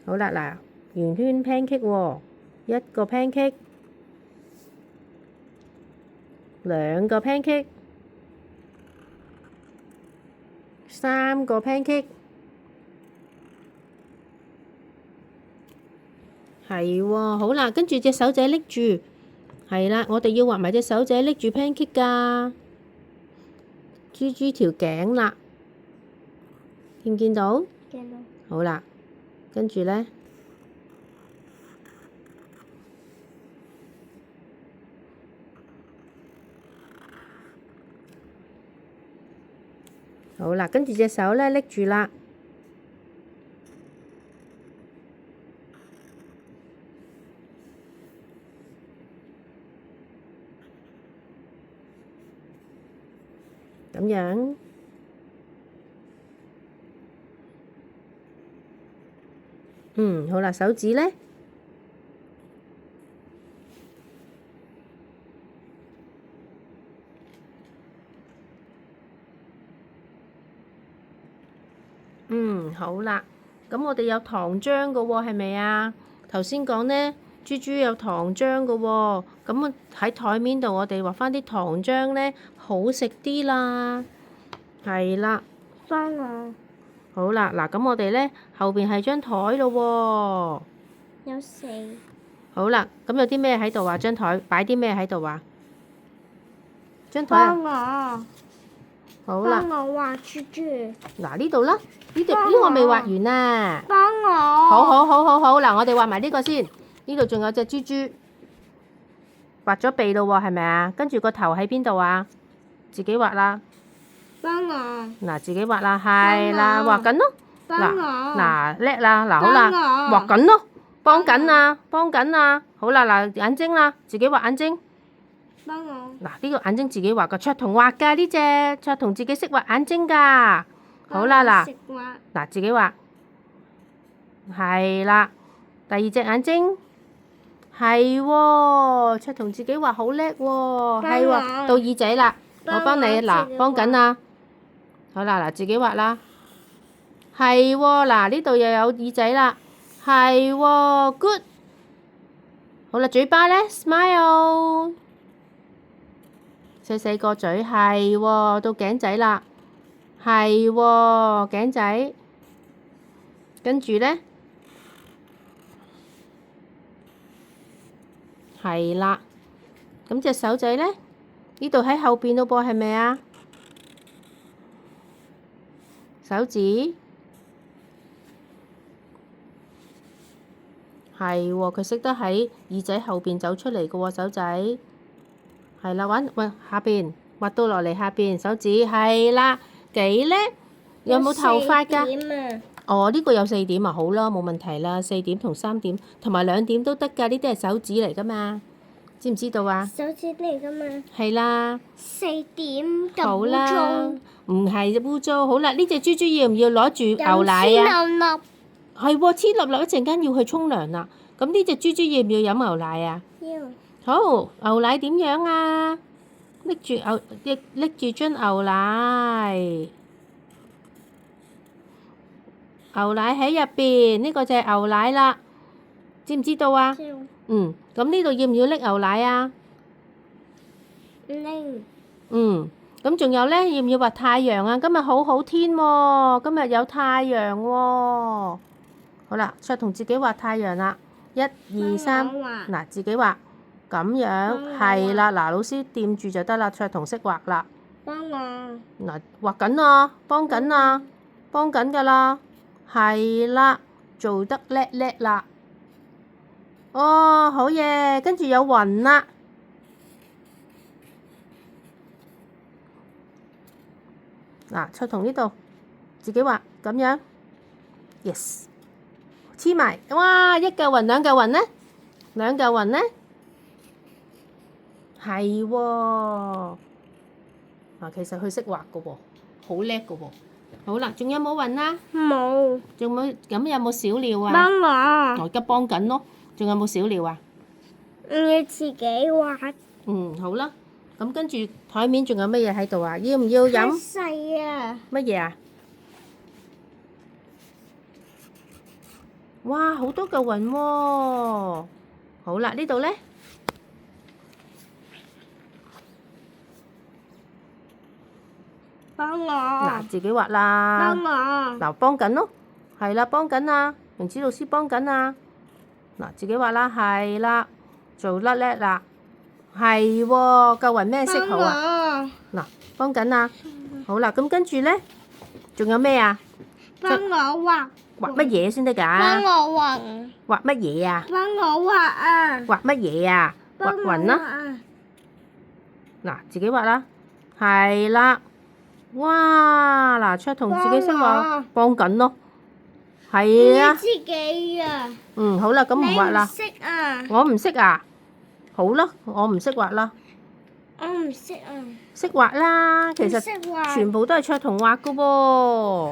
好啦，嗱，圓圈 pancake 喎，一個 pancake，兩個 pancake，三個 pancake，係喎，好啦，跟住隻手仔拎住，係啦，我哋要畫埋隻手仔拎住 pancake 㗎，豬豬條頸啦，見唔見到？見到。好啦，跟住咧，好啦，跟住隻手咧拎住啦。咁樣，好啦，手指咧，好啦，咁我哋有糖漿㗎喎，係咪啊？頭先講呢，豬豬有糖漿㗎喎，咁喺台面度我哋畫返啲糖漿呢，好食啲啦，係啦。幫我。好啦，嗱，咁我哋呢後邊係張台咯喎。有四。好啦，咁有啲咩喺度啊？張台擺啲咩喺度啊？張台啊。幫我。好啦。幫我畫豬豬。嗱，呢度啦，呢個未畫完啊。幫我。好，嗱，我哋畫埋呢個先。呢度仲有隻豬豬，畫咗鼻咯喎，係咪啊？跟住個頭喺邊度啊？自己畫啦。幫我。嗱，自己畫啦，係啦，畫緊咯。幫我。嗱，叻啦，嗱，好啦，畫緊咯，幫緊啊，好啦，嗱，眼睛啦，自己畫眼睛。幫我。嗱，呢個眼睛自己畫㗎，卓彤畫㗎呢隻，卓彤自己識畫眼睛㗎。好啦，嗱，自己畫，係啦，第二隻眼睛，係喎，卓彤自己畫好叻喎，係喎，到耳仔啦，我幫你，嗱，幫緊啊，好啦，嗱，自己畫啦，係喎，嗱，呢度又有耳仔啦，係喎，good，好啦，嘴巴咧 ，smile。細細個嘴，係喎，到頸仔啦，係喎，頸仔，跟住咧，係啦，咁隻手仔咧，呢度喺後邊咯噃，係咪啊？手指，係喎，佢識得喺耳仔後邊走出嚟嘅喎，手仔。係啦，下邊畫到落嚟下邊，手指係啦，幾叻？有冇頭髮㗎？哦，呢個有4點啊，好啦，冇問題啦，4點同3點同埋2點都得㗎，呢啲係手指嚟㗎嘛，知唔知道啊？手指嚟㗎嘛？係啦。4點咁好啦，污唔係污糟，好啦，呢隻豬豬要唔要攞住牛奶啊？係喎，黐粒粒一陣間要去沖涼啦，咁呢隻豬豬要唔要飲牛奶啊？要。好，牛奶點樣啊？拎住樽牛奶，牛奶喺入邊，呢個就係牛奶啦，知唔知道啊？知。咁呢度要唔要拎牛奶啊？拎。咁仲有咧，要唔要畫太陽啊？今日好好天喎，今日有太陽喎。好啦，卓彤自己畫太陽啦，1、2、3，嗱，自己畫。咁樣係啦，嗱，老師掂住就得啦，卓彤識畫啦。幫我。嗱，畫緊啊，幫緊啊，幫緊㗎啦，係啦，做得叻叻啦。哦，好嘢，跟住有雲啦。嗱，卓彤呢度自己畫咁樣 ，yes， 黐埋，哇，一嚿雲兩嚿雲呢？兩嚿雲呢？係喎，其實佢識畫㗎喎，好叻㗎喎。好啦，仲有冇雲啊？冇。仲冇，咁有冇小鳥啊？幫我。我而家幫緊咯，仲有冇小鳥啊？要自己畫。好啦，咁跟住台面仲有乜嘢喺度啊？要唔要飲？細啊！乜嘢啊？哇，好多嚿雲喎！好啦，呢度咧，幫我，嗱，自己畫啦。幫我，嗱，幫緊咯，係啦，幫緊啊，明子老師幫緊啊。嗱，自己畫啦，係啦，做叻叻啦，係喎，嚿雲咩色好啊？嗱，幫緊啊，好啦，咁跟住咧，仲有咩啊？幫我畫，畫乜嘢先得幫㗎？我畫，畫乜嘢啊？幫我畫啊，畫乜嘢啊？畫幫我雲啦。啊，嗱，自己畫啦，係啦，哇！嗱，卓彤自己識畫，幫緊咯，係啊，你自己啊，好啦，咁唔畫啦，你唔識啊，我唔識啊，好啦，我唔識畫啦，我唔識啊，識畫啦，其實唔識畫全部都係卓彤畫噶喎。